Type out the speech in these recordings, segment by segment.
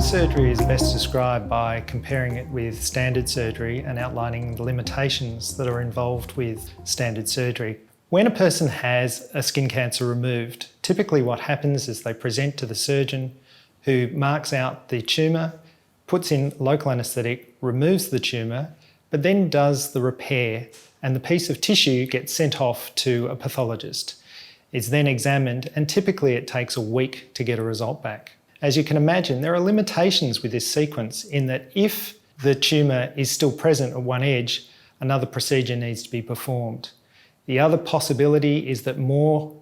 Mohs surgery is best described by comparing it with standard surgery and outlining the limitations that are involved with standard surgery. When a person has a skin cancer removed, typically what happens is they present to the surgeon who marks out the tumour, puts in local anaesthetic, removes the tumour, but then does the repair, and the piece of tissue gets sent off to a pathologist. It's then examined, and typically it takes a week to get a result back. As you can imagine, there are limitations with this sequence in that if the tumour is still present at one edge, another procedure needs to be performed. The other possibility is that more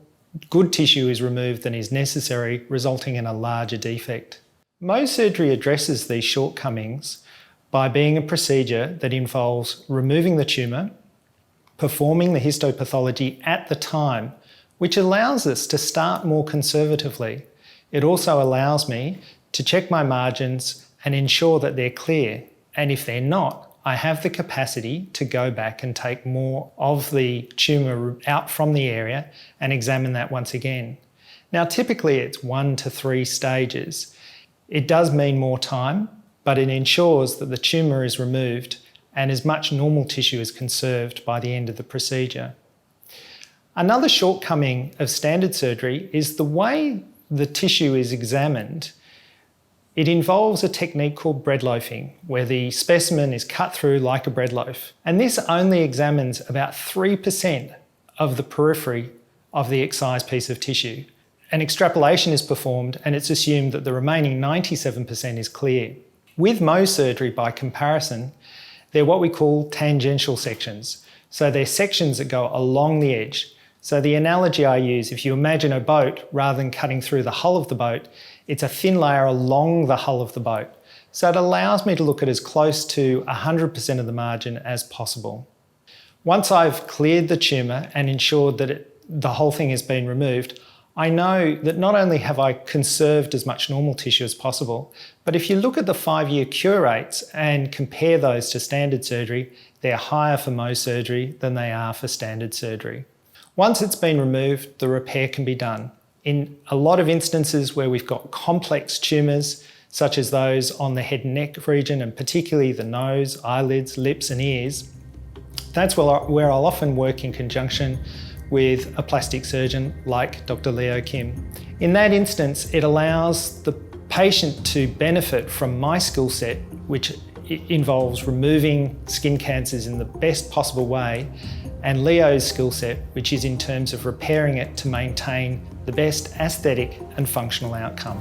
good tissue is removed than is necessary, resulting in a larger defect. Mohs surgery addresses these shortcomings by being a procedure that involves removing the tumour, performing the histopathology at the time, which allows us to start more conservatively. It also allows me to check my margins and ensure that they're clear. And if they're not, I have the capacity to go back and take more of the tumour out from the area and examine that once again. Now, typically it's 1 to 3 stages. It does mean more time, but it ensures that the tumour is removed and as much normal tissue is conserved by the end of the procedure. Another shortcoming of standard surgery is the way the tissue is examined. It involves a technique called bread loafing, where the specimen is cut through like a bread loaf. And this only examines about 3% of the periphery of the excised piece of tissue. An extrapolation is performed and it's assumed that the remaining 97% is clear. With Mohs surgery, by comparison, they're what we call tangential sections. So they're sections that go along the edge. So the analogy I use, if you imagine a boat, rather than cutting through the hull of the boat, it's a thin layer along the hull of the boat. So it allows me to look at as close to 100% of the margin as possible. Once I've cleared the tumour and ensured that the whole thing has been removed, I know that not only have I conserved as much normal tissue as possible, but if you look at the 5-year cure rates and compare those to standard surgery, they're higher for Mohs surgery than they are for standard surgery. Once it's been removed, the repair can be done. In a lot of instances where we've got complex tumours, such as those on the head and neck region, and particularly the nose, eyelids, lips and ears, that's where I'll often work in conjunction with a plastic surgeon like Dr. Leo Kim. In that instance, it allows the patient to benefit from my skill set, which involves removing skin cancers in the best possible way, and Leo's skill set, which is in terms of repairing it to maintain the best aesthetic and functional outcome.